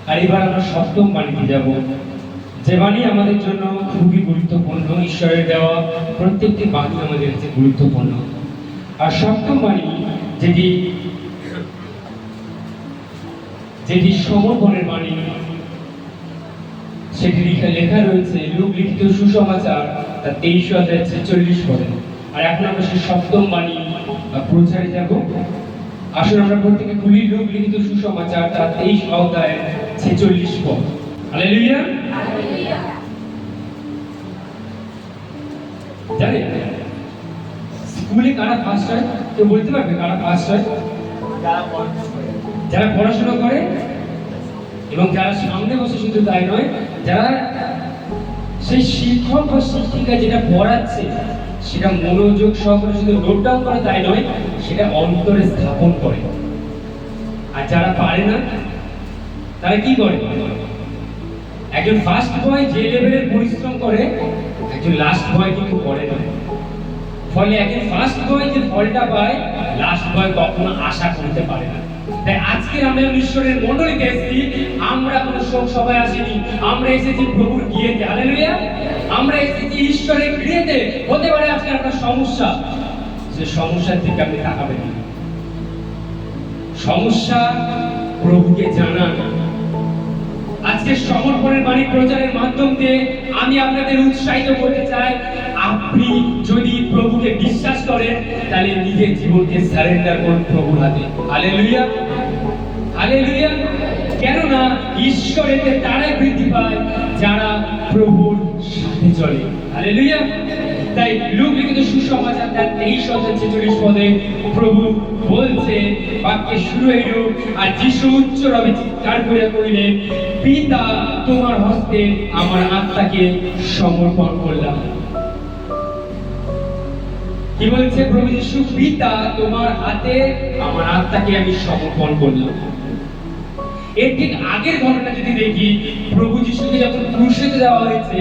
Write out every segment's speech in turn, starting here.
আর এবার আমরা সপ্তম বাণীতে যাব, যে বাণী আমাদের জন্য খুবই গুরুত্বপূর্ণ। ঈশ্বরের দেওয়া প্রত্যেকটি বাণী আমাদের কাছে গুরুত্বপূর্ণ। আর সপ্তম বাণী যেটি সমর্পণের বাণী, সেটি লেখা রয়েছে লূক লিখিত সুসমাচার তার 23:46 পদে। আর এখন আমরা সেই সপ্তম বাণী প্রচারে যাব। আসলে আমরা প্রত্যেকে খুলি লূক লিখিত সুসমাচার তার 23:46 পদ। হালেলুয়া। জানেন স্কুলে কারা ফার্স্ট হয়? কেউ বলতে পারবে কারা ফার্স্ট হয়? যারা পড়াশোনা করে, এবং যারা সামনে বসে শুধু তাই নয়, যারা সেই শিক্ষক বা শিক্ষিকা যেটা পড়াচ্ছে সেটা মনোযোগ সহকারে শুধু নোট ডাউন করে তাই নয়, সেটা অন্তরে স্থাপন করে। আর যারা পারে না তারা কি করে? একজন ফার্স্ট বয় যে লেভেলের পরিশ্রম করে, একজন লাস্ট বয় কিন্তু করে না। ফলে একজন ফার্স্ট বয় যে ফলটা পায়, লাস্ট বয় কখনো আশা করতে পারে না। তাই আজকে আমরা ঈশ্বরের মণ্ডলীতে এসেছি। আমরা কোনো শোক সভায় আসিনি, আমরা এসেছি প্রভুর গৃহেতে। হালেলুয়া। আমরা এসেছি ঈশ্বরের গৃহেতে। হতে পারে আজকে আপনার সমস্যা, যে সমস্যার দিকে আপনি তাকাবেন না। সমস্যা প্রভুকে জানান। আজকে সমর্পণের বাণী প্রচারের মাধ্যম দিয়ে আমি আপনাদের উৎসাহিত করতে চাই, আপনি যদি প্রভুকে বিশ্বাস করেন তাহলে নিজের জীবনকে সারেন্ডার করুন প্রভুর হাতে। Hallelujah, hallelujah. কেননা ঈশ্বরেতে তারাই বৃদ্ধি পায় যারা প্রভুর সাথে চলে। হালেলুয়া। তাই লূক লিখিত সুসমাচার তার 23:46 পদে প্রভু বলছে, বাক্যে শুরু হইল, আর যিশু উচ্চ রবে চিৎকার করে কইলেন, পিতা তোমার হস্তে আমার আত্মাকে সমর্পণ করলাম। কি বলছে প্রভু যিশু? পিতা তোমার হাতে আমার আত্মাকে আমি সমর্পণ করলাম। এর ঠিক আগের ঘটনা যদি দেখি, প্রভু যিশুকে যখন ক্রুশে দেওয়া হয়েছে,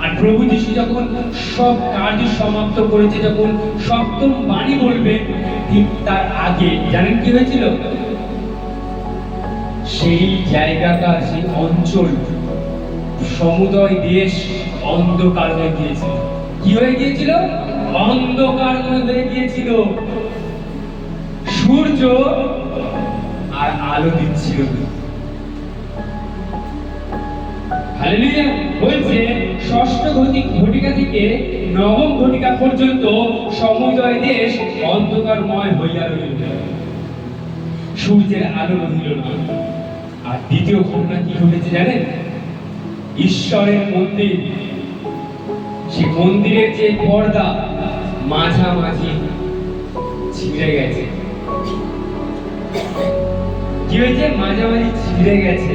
আর প্রভু যিশু যখন সব কার্য সমাপ্ত করেছে, যখন সপ্তম বাণী বলবে, ঠিক তার আগে জানেন কি হয়েছিল? সেই জায়গাটা, সেই অঞ্চল, সমুদয় দেশ অন্ধকার হয়ে গিয়েছিল। কি হয়ে গিয়েছিল? অন্ধকার হয়ে গিয়েছিল। সূর্য আর আলো দিচ্ছিল না। হালেলুয়া। বলছে ষষ্ঠ ঘটিকা থেকে নবম ঘটিকা পর্যন্ত সমুদয় দেশ অন্ধকারময় হইয়া রহিল, সূর্যের আলো রহিল না। আর দ্বিতীয় ঘটনা কি ঘটেছে জানেন? ঈশ্বরের মন্দির, সেই মন্দিরের যে পর্দা মাঝামাঝি ছিঁড়ে গেছে। কি হয়েছে? মাঝামাঝি ছিঁড়ে গেছে।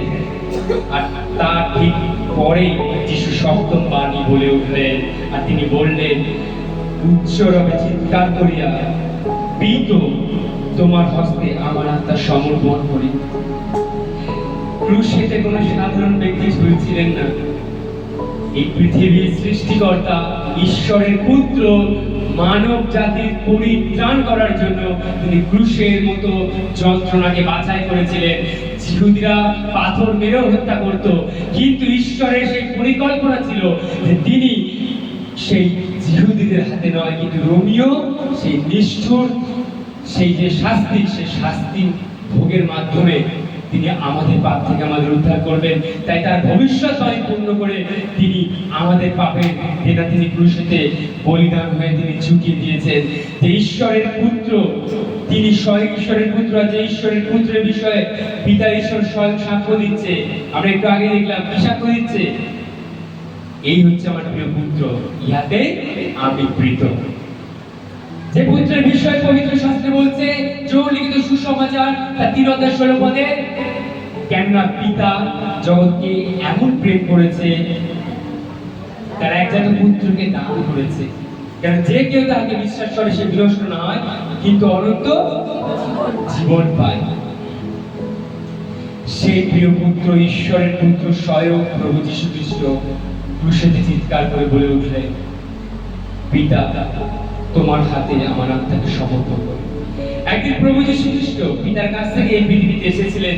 আর তার ঠিক পরে যিশু সপ্তম বাণী বলে উঠলেন, আর তিনি বললেন উচ্চরবে চিৎকার করিয়া, পিতা তোমার হস্তে আমার আত্মা সমর্পণ করি। ক্রুশেতে কোনো সাধারণ ব্যক্তি ঝুলছিলেন না। এই পৃথিবীর সৃষ্টিকর্তা ঈশ্বরের পুত্র মানব জাতির পরিত্রাণ করার জন্য তিনি ক্রুশের মতো যন্ত্রণাকে বাছাই করেছিলেন। ইহুদিরা পাথর মেরেও হত্যা করত, কিন্তু ঈশ্বরের সেই পরিকল্পনা ছিল যে তিনি সেই ইহুদিদের হাতে নয়, কিন্তু রোমীয় সেই নিষ্ঠুর সেই যে শাস্তি, সেই শাস্তি ভোগের মাধ্যমে তিনি আমাদের পাপ থেকে আমাদের উদ্ধার করবেন। তাই তার ভবিষ্যৎবাণী পূর্ণ করে তিনি আমাদের পাপের যেটা তিনি ক্রুশেতে বলিদান হয়ে তিনি ঝুঁকিয়ে দিয়েছেন। যে ঈশ্বরের পুত্র, তিনি স্বয়ং ঈশ্বরের পুত্র। যে ঈশ্বরের পুত্রের বিষয়ে পিতা ঈশ্বর স্বয়ং সাক্ষ্য দিচ্ছে। আমরা একটু আগে দেখলাম কি সাক্ষ্য দিচ্ছে? এই হচ্ছে আমার প্রিয় পুত্র, ইহাতে আমি প্রীত। যে পুত্রের বিষয়ে পবিত্র শাস্ত্রে বলছে, যোগ লিখিত সুসমাচার তার 3:16 পদে, কেননা পিতা জগৎকে এমন প্রেম করেছে, তার একজাত পুত্রকে দান করেছে, কারণ যে কেউ তাকে বিশ্বাস করে সে বিনষ্ট না হয়, কিন্তু অনন্ত জীবন পায়। সেই প্রিয় পুত্র, ঈশ্বরের পুত্র স্বয়ং প্রভু যীশু খ্রিস্ট ক্রুশেতে চিৎকার করে বলে উঠলেন, পিতা তোমার হাতে আমার আত্মাকে সমর্পণ করি। একদিন প্রভু যীশু খ্রিস্ট পিতার কাছ থেকে এই পৃথিবীতে এসেছিলেন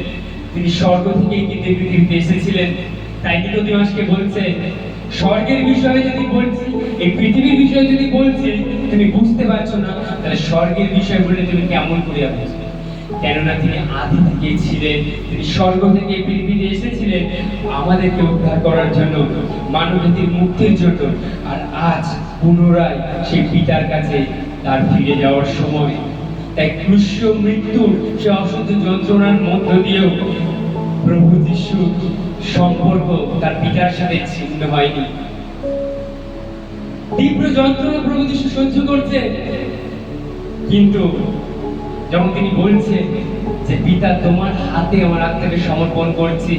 তিনি স্বর্গ থেকে কিন্তু এই পৃথিবীতে এসেছিলেন। তাই নিকোদিমাসকে বলছে, স্বর্গের বিষয়ে যদি বলছি, এই পৃথিবীর বিষয়ে যদি বলছি, তুমি বুঝতে পারছো না, তাহলে স্বর্গের বিষয় বললে তুমি কেমন করে বুঝবে? কেননা তিনি আদি থেকে ছিলেন, তিনি স্বর্গ থেকে এই পৃথিবীতে এসেছিলেন আমাদেরকে উদ্ধার করার জন্য, মানবজাতির মুক্তির জন্য। আর আজ পুনরায় সেই পিতার কাছে তার ফিরে যাওয়ার সময়। তাই ক্রুশীয় মৃত্যুর সে অসহ্য যন্ত্রণার মধ্য দিয়েও প্রভু যিশুর সম্পর্ক তার পিতার সাথে ছিন্ন হয়নি। তীব্র যন্ত্রণা প্রভু যিশু সহ্য করছে, কিন্তু যখন তিনি বলছে যে পিতা তোমার হাতে আমার আত্মাকে সমর্পণ করছি,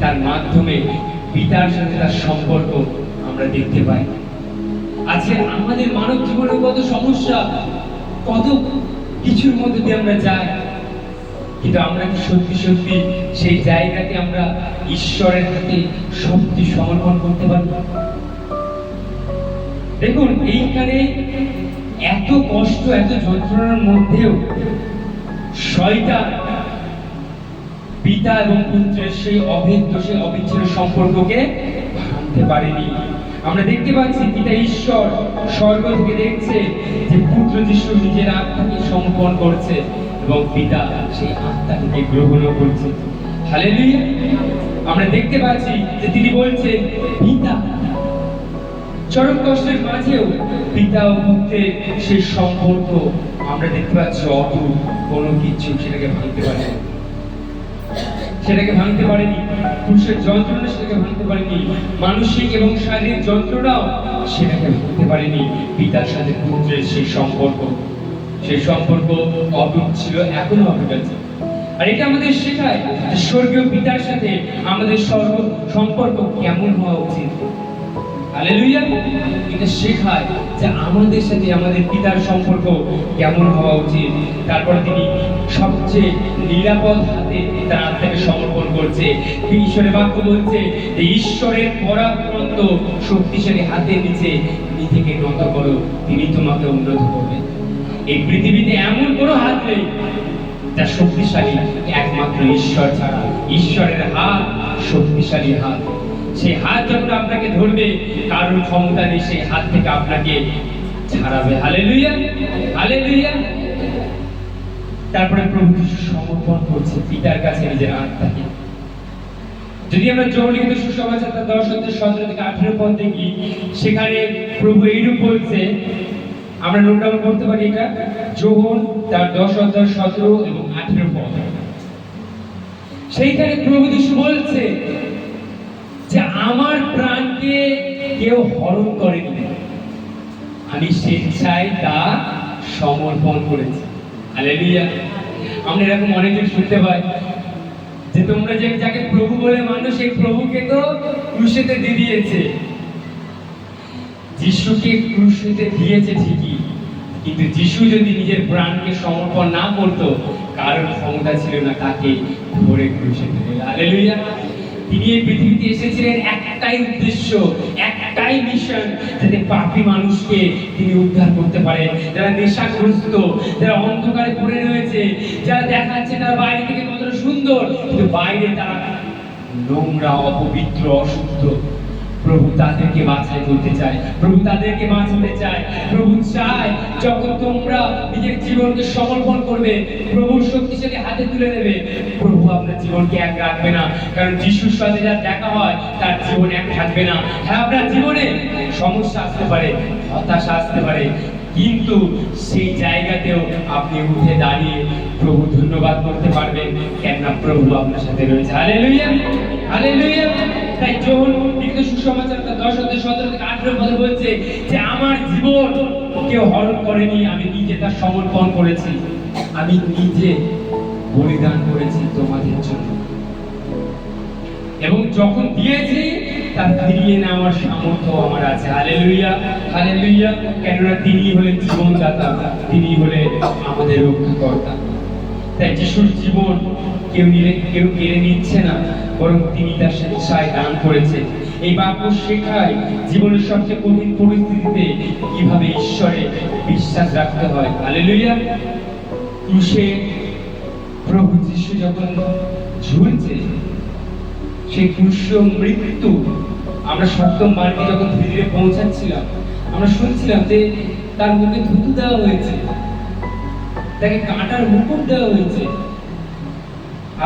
তার মাধ্যমে পিতার সাথে তার সম্পর্ক আমরা দেখতে পাই। আজকে আমাদের মানব জীবনে কত সমস্যা, কত কিছুর মধ্যে দিয়ে আমরা যাই, কিন্তু আমরা কি সত্যি সত্যি সেই জায়গাতে আমরা ঈশ্বরের হাতে সত্যি সমর্পণ করতে পারি? দেখুন, এইখানে এত কষ্ট, এত যন্ত্রণার মধ্যেও শয়তান পিতা এবং পুত্রের সেই অভেদ্য, সেই অবিচ্ছিন্ন সম্পর্ককে ভাঙতে পারেনি। আমরা দেখতে পাচ্ছি পিতা ঈশ্বর স্বর্গ থেকে দেখছে যে পুত্র যিশু নিজের আত্মাকে সমর্পণ করছে এবং পিতা সেই আত্মাকে গ্রহণ করছে। হালেলুয়া! আমরা দেখতে পাচ্ছি যে তিনি বলছেন পিতা, চরম কষ্টের মাঝেও পিতা ও পুত্রের সেই সম্পর্ক আমরা দেখতে পাচ্ছি অটুট, কোনো কিছু সেটাকে ভাঙতে পারেনি, সেটাকে ভাঙতে পারেনি। ক্রুশের যন্ত্রণা সেটাকে ভাঙতে পারেনি, মানসিক এবং শারীরিক যন্ত্রণাও সেটাকে ভাঙতে পারেনি। পিতার সাথে পুত্রের সেই সম্পর্ক অটুট ছিল, এখনো অটুট আছে। আর এটা আমাদের শেখায় যে স্বর্গীয় পিতার সাথে আমাদের সম্পর্ক কেমন হওয়া উচিত। হালেলুয়া! এটা শেখায় যে আমাদের সাথে আমাদের পিতার সম্পর্ক কেমন হওয়া উচিত। তারপর তিনি সবচেয়ে নিরাপদ হাতে তার আত্মাকে সমর্পণ করছে। ঈশ্বরের বাক্য বলছে যে ঈশ্বরের পরাক্রান্ত শক্তিশালী হাতের নিচে নিজেকে নত করো, তিনি তোমাকে উন্নত করবেন। এই পৃথিবীতে এমন কোনো হাত নেই যা শক্তিশালী, একমাত্র ঈশ্বর ছাড়া। ঈশ্বরের হাত শক্তিশালী হাত। সেই হাত যখন আপনাকে ধরবে, কারোর ক্ষমতা নেই সেই হাত থেকে আপনাকে ছাড়াবে। হালেলুয়া! হালেলুয়া! তারপরে প্রভু যিশু সমর্পণ করছে পিতার কাছে নিজের আত্মাকে। যদি আমরা যোহন লিখিত সুসমাচার 10:17-18 দেখি, সেখানে প্রভু এইরূপ বলছে, আমরা নোট ডাউন করতে পারি এটা, যোহন তার 10:17 এবং 18। সেইখানে প্রভু যিশু বলছে যে আমার প্রাণকে কেউ হরণ করেনি, আমি স্বেচ্ছায় তা সমর্পণ করেছি। হালেলুয়া! আমরা এরকম অনেকজন শুনতে পাই যে তোমরা যে যাকে প্রভু বলে মানো, সেই প্রভুকে তো ক্রুশেতে দিয়ে দিয়েছে। যিশুকে ক্রুশেতে দিয়েছে ঠিকই, কিন্তু যিশু যদি নিজের প্রাণকে সমর্পণ না করতো, কারোর ক্ষমতা ছিল না তাকে ধরে ক্রুশেতে দিতে। হালেলুয়া! তিনি এই পৃথিবীতে এসেছিলেন একটাই উদ্দেশ্য, একটাই মিশন, যাতে পাপী মানুষকে তিনি উদ্ধার করতে পারেন। যারা নেশাগ্রস্ত, যারা অন্ধকারে পড়ে রয়েছে, যারা দেখাচ্ছে তারা বাইরে থেকে কতটা সুন্দর, কিন্তু বাইরে তারা নোংরা, অপবিত্র, অশুদ্ধ, প্রভু তাদেরকে বাছাই করতে চায়, প্রভু তাদেরকে বাঁচাতে চায়। প্রভু চায় যখন তোমরা নিজের জীবনকে সমর্পণ করবে, প্রভুর শক্তিশালী হাতে তুলে দেবে, প্রভু আপনার জীবনকে এক রাখবে না। কারণ যিশুর সাথে যার দেখা হয় তার জীবন এক থাকবে না। হ্যাঁ, আপনার জীবনে সমস্যা আসতে পারে, হতাশা আসতে পারে, কিন্তু সেই জায়গাতেও আপনি উঠে দাঁড়িয়ে প্রভু ধন্যবাদ করতে পারবেন, কেননা প্রভু আপনার সাথে রয়েছে। হালেলুয়া! হালেলুয়া! তাই যোহন লিখিত সুসমাচার 10:17-18 বলছে যে আমার জীবন কেউ হরণ করেনি, আমি নিজে তার সমর্পণ করেছি, আমি নিজে বলিদান করেছি তোমাদের জন্য, এবং যখন দিয়েছি তা ফিরিয়ে নেওয়ার সামর্থ্য আমার আছে। হালেলুয়া! হালেলুয়া! কেননা তিনি হলেন জীবনদাতা, তিনি হলেন আমাদের রক্ষাকর্তা। তাই যিশুর জীবন কেউ কেড়ে নিচ্ছে না, বরং তিনি তার স্বেচ্ছায় দান করেছেন। এই বাক্য শেখায় জীবনের সবচেয়ে কঠিন পরিস্থিতিতে কিভাবে ঈশ্বরে বিশ্বাস রাখতে হয়। হালেলুয়া! ক্রুশে প্রভু যিশু যখন ঝুলছে, সেই ক্রুশ মৃত্যু, আমরা সপ্তম বারকে যখন ধীরে ধীরে পৌঁছাচ্ছিলাম, আমরা শুনছিলাম যে তার মুখে থুতু দেওয়া হয়েছে, তাকে কাঁটার মুকুট দেওয়া হয়েছে।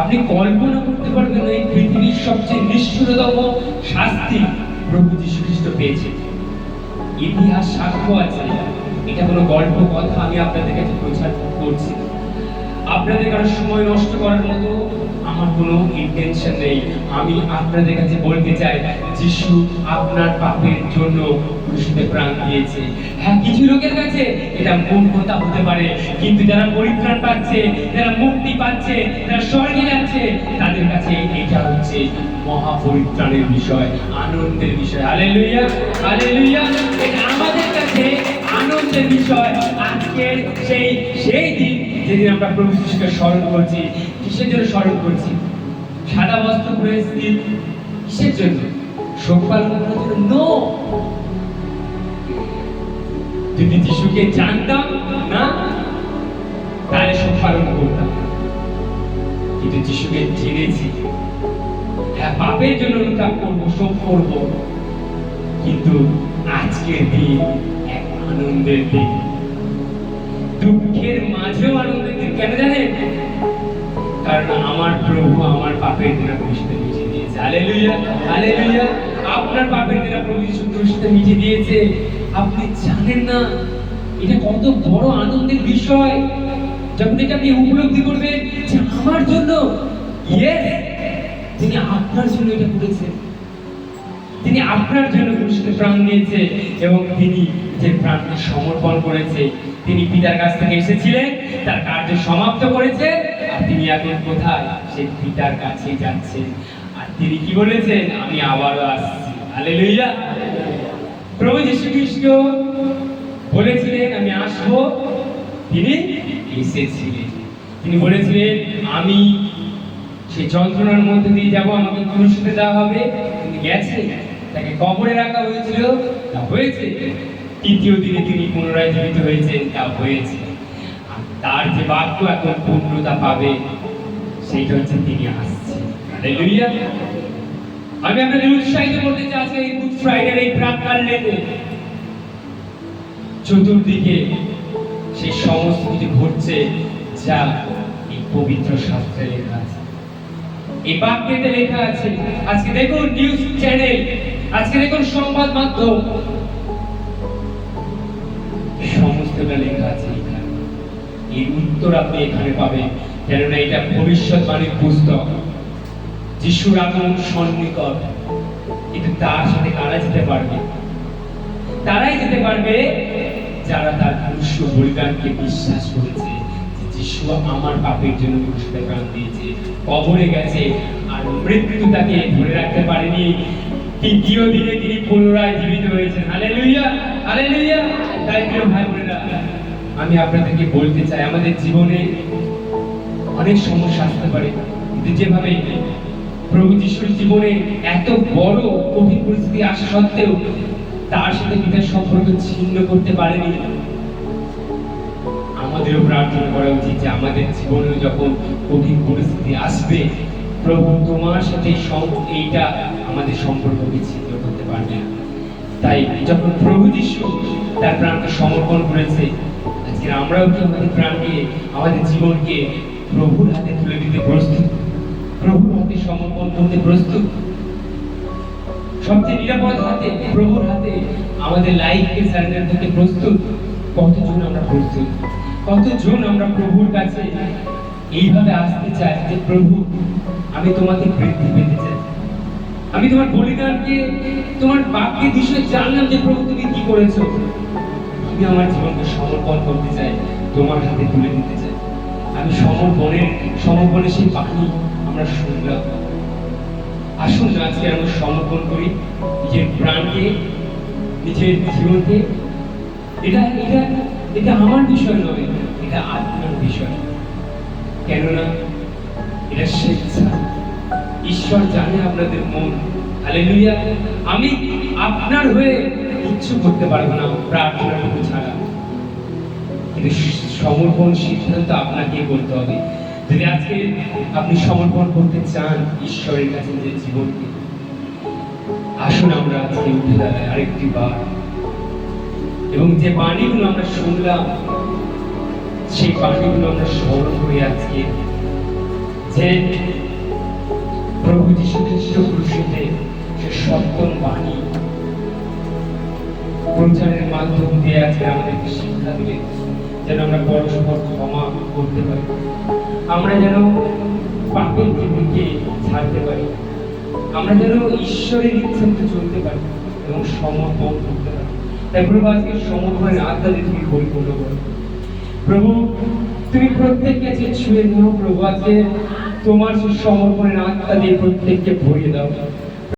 আপনি কল্পনা করতে পারবেন না, এই পৃথিবীর সবচেয়ে নিষ্ঠুরতম শাস্তি প্রভু যীশু খ্রিস্ট পেয়েছে। ইতিহাস সাক্ষ্য আছে, এটা কোনো গল্প কথা আমি আপনাদের কাছে প্রচার করছি। আপনাদের কারো সময় নষ্ট করার মতো আমার কোনো ইন্টেনশন নেই। আমি আপনাদের কাছে বলতে চাই, যিশু আপনার পাপের জন্য ক্রুশে প্রাণ দিয়েছে। হ্যাঁ, কিছু লোকের কাছে এটা মূর্খতা হতে পারে, কিন্তু যারা পরিত্রাণ পাচ্ছে, যারা মুক্তি পাচ্ছে, যারা স্বর্গে যাচ্ছে, তাদের কাছে এটা হচ্ছে মহা পরিত্রাণের বিষয়, আনন্দের বিষয়। Hallelujah, hallelujah. এটা আমাদের কাছে আনন্দের বিষয়। আজকের সেই দিন যেদিন আমরা প্রভু যিশুকে স্মরণ করছি, কিসের জন্য স্মরণ করছি? সাদা বস্ত্র পরে স্থির কিসের জন্য? শোক পালন করার জন্য? নো। যদি যিশুকে জানতাম না, তাহলে শোক পালন করতাম। কিন্তু যিশুকে জেনেছি, হ্যাঁ, পাপের জন্য অনুতাপ করবো, শোক করবো, কিন্তু আজকের দিন এক আনন্দের দিন। দুঃখের মাঝেও আনন্দের দিন। কেন জানেন? কারণ আমার প্রভু আমার পাপের দিনা ক্রুশে মিটিয়ে দিয়েছে। Hallelujah, hallelujah. আপনার পাপের দিনা প্রভু যিশু ক্রুশে মিটিয়ে দিয়েছে। আপনি জানেন না এটা কত বড় আনন্দের বিষয় যখন এটা আপনি উপলব্ধি করবেন যে আমার জন্য, ইয়েস, তিনি আপনার জন্য এটা করেছেন। তিনি আপনার জন্য ক্রুশে প্রাণ দিয়েছে, এবং তিনি যে প্রাণকে সমর্পণ করেছে, তিনি পিতার কাছ থেকে এসেছিলেন, তার কার্য সমাপ্ত করেছে, আর তিনি এখন কোথায়? সেই পিতার কাছে যাচ্ছেন। আর তিনি কি বলেছেন? আমি আবারও আসছি। হালেলুয়া। প্রভু যীশু খ্রিস্ট বলেছিলেন আমি আসবো, তিনি এসেছিলেন। তিনি বলেছিলেন আমি সেই যন্ত্রণার মধ্যে দিয়ে যাব, আমাকে ক্রুশে দেওয়া হবে, তিনি গেছে, তাকে কবরে রাখা হয়েছিল, তা হয়েছে। তৃতীয় দিনে তিনি পুনরায় জীবিত হয়েছেন, তা হয়েছে। আর তার যে বাক্য এখন পূর্ণতা পাবে, সেইটা হচ্ছে তিনি আসছেন। হালেলুয়া। আমি আপনাদের উৎসাহিত করতে চাই আজকে এই গুড ফ্রাইডের এই প্রাক্কাল লেতে চতুর্দিকে সেই সমস্ত কিছু ঘটছে যা এই পবিত্র শাস্ত্রে লেখা আছে, এই বাক্যেতে লেখা আছে। আজকে দেখুন নিউজ চ্যানেল, আজকে দেখুন সংবাদ মাধ্যম, সমস্তটা লেখা আছে এখানে। এই উত্তর আপনি এখানে পাবেন, কেননা এটা ভবিষ্যৎবাণীর পুস্তক। যিশুর আগমন সন্নিকট। কিন্তু তার সাথে কারা যেতে পারবে? তারাই যেতে পারবে যারা তার ক্রুশ বলিদানকে বিশ্বাস করেছে, যে যিশু আমার পাপের জন্য ক্রুশে প্রাণ দিয়েছে, কবরে গেছে, আর মৃত্যু তাকে ধরে রাখতে পারেনি। তৃতীয় দিনে তিনি পুনরায় জীবিত হয়েছেন। Hallelujah, hallelujah. তাই প্রিয় ভাই বোনেরা, আমি আপনাদেরকে বলতে চাই, আমাদের জীবনে অনেক সমস্যা আসতে পারে, কিন্তু যেভাবে প্রভু যিশুর জীবনে এত বড় কঠিন পরিস্থিতি আসা সত্ত্বেও তার সাথে পিতার সম্পর্ক ছিন্ন করতে পারেনি, আমাদেরও প্রার্থনা করা উচিত যে আমাদের জীবনে যখন কঠিন পরিস্থিতি আসবে, প্রভু তোমার সাথে এইটা আমাদের সম্পর্ককে ছিন্ন করতে পারবে না। তাই যখন প্রভু যিশু তার প্রাণকে সমর্পণ করেছে, আজকে আমরাও কি আমাদের প্রাণকে, আমাদের জীবনকে প্রভুর হাতে তুলে দিতে প্রস্তুত? প্রভুর হাতে সমর্পণ করতে প্রস্তুত? সবচেয়ে নিরাপদ হাতে, প্রভুর হাতে আমাদের লাইফকে সারেন্ডার করতে প্রস্তুত? কতজন আমরা প্রস্তুত? কতজন আমরা প্রভুর কাছে এইভাবে আসতে চাই যে প্রভু আমি তোমাকে বৃদ্ধি পেতে চাই, আমি তোমার বলিদানকে, তোমার বাক্যের বিষয়ে জানলাম যে প্রভু তুমি কি করেছো, আমি আমার জীবনকে সমর্পণ করতে চাই, তোমার হাতে তুলে দিতে চাই। আমি সমর্পণের সেই বাণী আমরা শুনলাম। আসুন আজকে আমরা সমর্পণ করি নিজের প্রাণকে, নিজের জীবনকে। এটা এটা এটা আমার বিষয় নয়, এটা আপনার বিষয়। কেননা এটা স্বেচ্ছা। ঈশ্বর জানে আপনাদের মন। হালেলুয়া। আমি আপনার হয়ে কিচ্ছু করতে পারবো না প্রার্থনাটুকু ছাড়া, কিন্তু সমর্পণ সিদ্ধান্ত আপনাকে করতে হবে। যদি আজকে আপনি সমর্পণ করতে চান ঈশ্বরের কাছে নিজের জীবনকে, আসুন আমরা আজকে উঠে দাঁড়াই আরেকটি বার, এবং যে বাণীগুলো আমরা শুনলাম সেই বাণীগুলো আমরা স্মরণ করি আজকে, যে প্রভু যীশু খ্রিস্ট ক্রুশিতে সে সত্যম বাণী প্রচারের মাধ্যম দিয়ে আজকে আমাদেরকে শিক্ষা দিলে যেন আমরা পরস্পর ক্ষমা করতে পারি, আমরা যেন পাপের জীবনকে ছাড়তে পারি, আমরা যেন ঈশ্বরের ইচ্ছাতে চলতে পারি এবং সমর্পণ করতে পারি। তাই প্রভু আজকে সমর্পণের আত্মা দিয়ে তুমি পরিপূর্ণ করো প্রভু, তুমি প্রত্যেককে যে ছুঁয়ে নাও প্রভু, আজকে তোমার সেই সমর্পণের আত্মা দিয়ে প্রত্যেককে ভরিয়ে দাও।